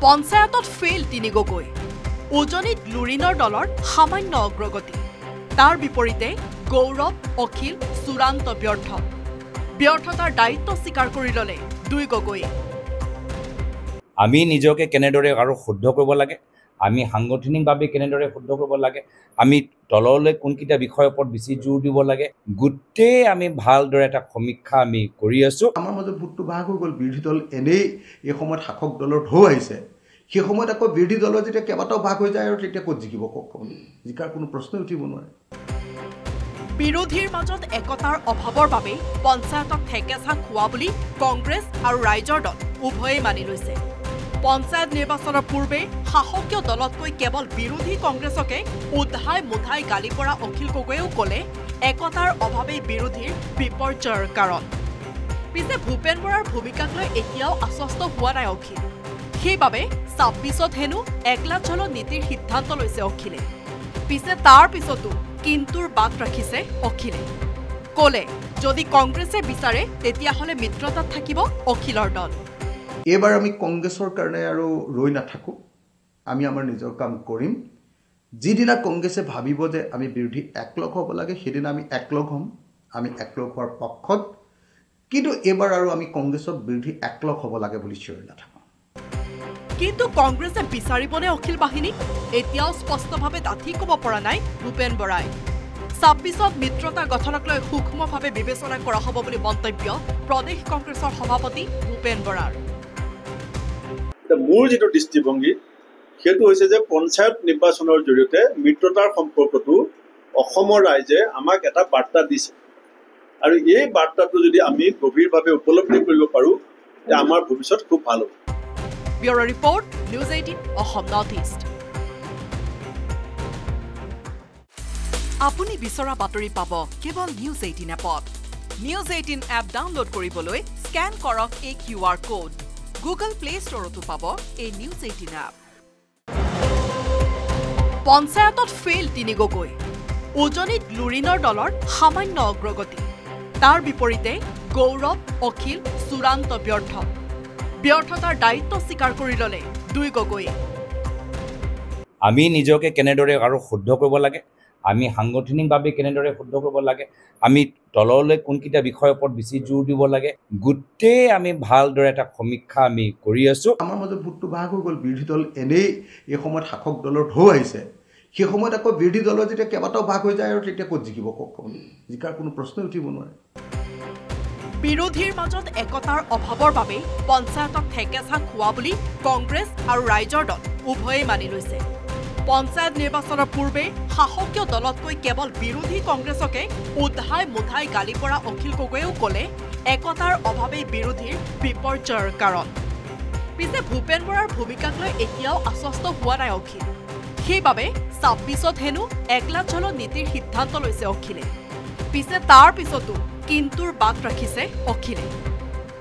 পঞ্চায়তত ফেইল তিনি গগৈ উজনিত লুৰিনৰ দলৰ সামান্য অগ্ৰগতি তাৰ বিপৰীতে গৌৰৱ অখিল চূড়ান্ত ব্যৰ্থতাৰ দায়িত্ব স্বীকাৰ কৰি ললে দুই গগৈ আমি নিজকে কেনেদৰে আৰু শুদ্ধ কৰিব লাগে আমি সাংগঠনিকভাৱে কেনেদৰে শুদ্ধ কৰিব লাগে আমি দললৈ কোনকিটা বিষয়ৰ ওপৰত বেছি জোৰ দিব লাগে গুটেই আমি ভালদৰে এটা সমীক্ষা আমি কৰি আছো আমাৰ মাজত ভোটটো ভাগ হৈ গ'ল বিৰোধী দল এনেই এই সময়ত শাসক দলৰ ঢৌ আহিছে সেই সময়ত আকৌ বিৰোধী দলৰ যেতিয়া কেইবাটাও ভাগ হৈ যায় আৰু তেতিয়া ক'ত জিকিব কওক জিকাৰ কোনো প্ৰশ্নই উঠিব নোৱাৰে বিৰোধীৰ মাজত একতাৰ অভাৱৰ বাবে পঞ্চায়তক ঠেকেচা খোৱা বুলি কংগ্ৰেছ আৰু ৰাইজৰ দল উভয়ে মানি লৈছে পঞ্চায়ত নিৰ্বাচনৰ পূৰ্বে শাসকীয় দলতকৈ কেৱল বিৰোধী কংগ্ৰেছকে উধাই মুধাই গালি পৰা অখিল গগৈয়েও ক'লে একতাৰ অভাৱেই বিৰোধীৰ বিপৰ্যয়ৰ কাৰণ পিছে ভূপেন বৰাৰ ভূমিকাক লৈ এতিয়াও আশ্বস্ত হোৱা নাই অখিল সেইবাবে ২৬ত হেনো একলা চলো নীতিৰ সিদ্ধান্ত লৈছে অখিলে পিছে তাৰ পিছতো কিন্তুৰ বাট ৰাখিছে অখিলে ক'লে যদি কংগ্ৰেছে বিচাৰে তেতিয়াহ'লে মিত্ৰতাত থাকিব অখিলৰ দল এইবাৰ আমি কংগ্ৰেছৰ কাৰণে আৰু ৰৈ নাথাকোঁ আমি আমাৰ নিজৰ কাম কৰিম যিদিনা কংগ্ৰেছে ভাবিব যে আমি বিৰোধী একলগ হ'ব লাগে সেইদিনা আমি একলগ হ'ম আমি একলগ হোৱাৰ পক্ষত কিন্তু এইবাৰ আৰু আমি কংগ্ৰেছক বিৰোধী একলগ হ'ব লাগে বুলি চিঞৰি নাথাকোঁ কিন্তু কংগ্ৰেছে বিচাৰিবনে অখিল বাহিনী এতিয়াও স্পষ্টভাৱে ডাঠি ক'ব পৰা নাই ভূপেন বৰাই ২৬ত মিত্ৰতা গঠনক লৈ সূক্ষ্মভাৱে বিবেচনা কৰা হ'ব বুলি মন্তব্য প্ৰদেশ কংগ্ৰেছৰ সভাপতি ভূপেন বৰাৰ মোৰ যেটো দৃষ্টিভংগী সেইটো হৈছে যে পঞ্চায়ত নিৰ্বাচনৰ জৰিয়তে মিত্ৰতাৰ সম্পৰ্কটো অসমৰ ৰাইজে আমাক এটা বাৰ্তা দিছে আৰু এই বাৰ্তাটো যদি আমি গভীৰভাৱে উপলব্ধি কৰিব পাৰোঁ যে আমাৰ ভৱিষ্যত খুব ভাল হ'ব bureau' report news 18 Assam north east আপুনি বিচৰা বাতৰি পাব কেৱল নিউজ 18 এপত নিউজ 18 এপ ডাউনলোড কৰিবলৈ স্কেন কৰক এই QR কোড গুগল প্লে ষ্টৰতো পাব এই নিউজ 18 এপ পঞ্চায়তত ফেইল তিনি গগৈ উজনিত লুৰিনৰ দলৰ সামান্য অগ্ৰগতি তাৰ বিপৰীতে গৌৰৱ অখিল চূড়ান্ত ব্যৰ্থতাৰ দায়িত্ব স্বীকাৰ কৰি ললে দুই গগৈ আমি নিজকে কেনেদৰে আৰু শুদ্ধ কৰিব লাগে আমি সাংগঠনিকভাৱে কেনেদৰে শুদ্ধ কৰিব লাগে আমি দললৈ কোনকিটা বিষয়ৰ ওপৰত বেছি জোৰ দিব লাগে গুটেই আমি ভালদৰে এটা সমীক্ষা আমি কৰি আছো আমাৰ মাজত ভোটটো ভাগ হৈ গ'ল বিৰোধী দল এনেই এই সময়ত শাসক দলৰ ঢৌ আহিছে সেই সময়ত আকৌ বিৰোধী দলৰ যেতিয়া কেইবাটাও ভাগ হৈ যায় আৰু তেতিয়া ক'ত জিকিব কওক জিকাৰ কোনো প্ৰশ্নই উঠিব নোৱাৰে বিৰোধীৰ মাজত একতাৰ অভাৱৰ বাবে পঞ্চায়তক ঠেকেচা খোৱা বুলি কংগ্ৰেছ আৰু ৰাইজৰ দল উভয়ে মানি লৈছে পঞ্চায়ত নিৰ্বাচনৰ পূৰ্বে শাসকীয় দলতকৈ কেৱল বিৰোধী কংগ্ৰেছকে উধাই মুধাই গালি পৰা অখিল গগৈয়েও ক'লে একতাৰ অভাৱেই বিৰোধীৰ বিপৰ্যয়ৰ কাৰণ পিছে ভূপেন বৰাৰ ভূমিকাক লৈ এতিয়াও আশ্বস্ত হোৱা নাই অখিল সেইবাবে ২৬ত হেনো একলা চলো নীতিৰ সিদ্ধান্ত লৈছে অখিলে পিছে তাৰ পিছতো কিন্তুৰ বাট ৰাখিছে অখিলে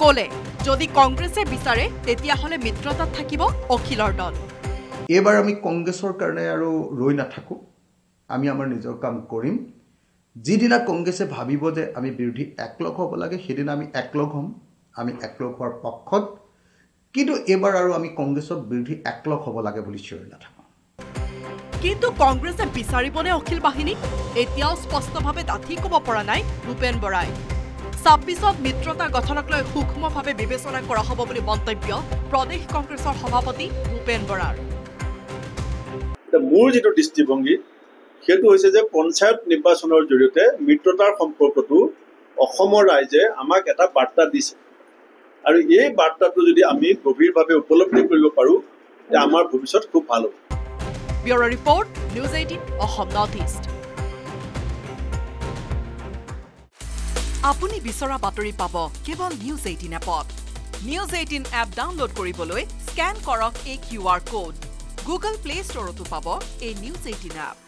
ক'লে যদি কংগ্ৰেছে বিচাৰে তেতিয়াহ'লে মিত্ৰতাত থাকিব অখিলৰ দল এইবাৰ আমি কংগ্ৰেছৰ কাৰণে আৰু ৰৈ নাথাকোঁ আমি আমাৰ নিজৰ কাম কৰিম যিদিনা কংগ্ৰেছে ভাবিব যে আমি বিৰোধী একলগ হ'ব লাগে সেইদিনা আমি একলগ হ'ম আমি একলগ হোৱাৰ পক্ষত কিন্তু এইবাৰ আৰু আমি কংগ্ৰেছক বিৰোধী একলগ হ'ব লাগে বুলি চিঞৰি নাথাকোঁ কিন্তু কংগ্ৰেছে বিচাৰিবনে অখিল বাহিনী এতিয়াও স্পষ্টভাৱে ডাঠি ক'ব পৰা নাই ভূপেন বৰাই ২৬ত মিত্ৰতা গঠনক লৈ সূক্ষ্মভাৱে বিবেচনা কৰা হ'ব বুলি মন্তব্য প্ৰদেশ কংগ্ৰেছৰ সভাপতি ভূপেন বৰাৰ মোৰ যেটো দৃষ্টিভংগী সেইটো হৈছে যে পঞ্চায়ত নিৰ্বাচনৰ জৰিয়তে মিত্ৰতাৰ সম্পৰ্কটো অসমৰ ৰাইজে আমাক এটা বাৰ্তা দিছে আৰু এই বাৰ্তাটো যদি আমি গভীৰভাৱে উপলব্ধি কৰিব পাৰোঁ যে আমাৰ ভৱিষ্যত খুব ভাল হ'ব bureau' report news 18 Assam north east আপুনি বিচৰা বাতৰি পাব কেৱল নিউজ 18 এপত নিউজ 18 এপ ডাউনলোড কৰিবলৈ স্কেন কৰক এই QR কোড গুগল প্লে ষ্টৰতো পাব এই নিউজ 18 এপ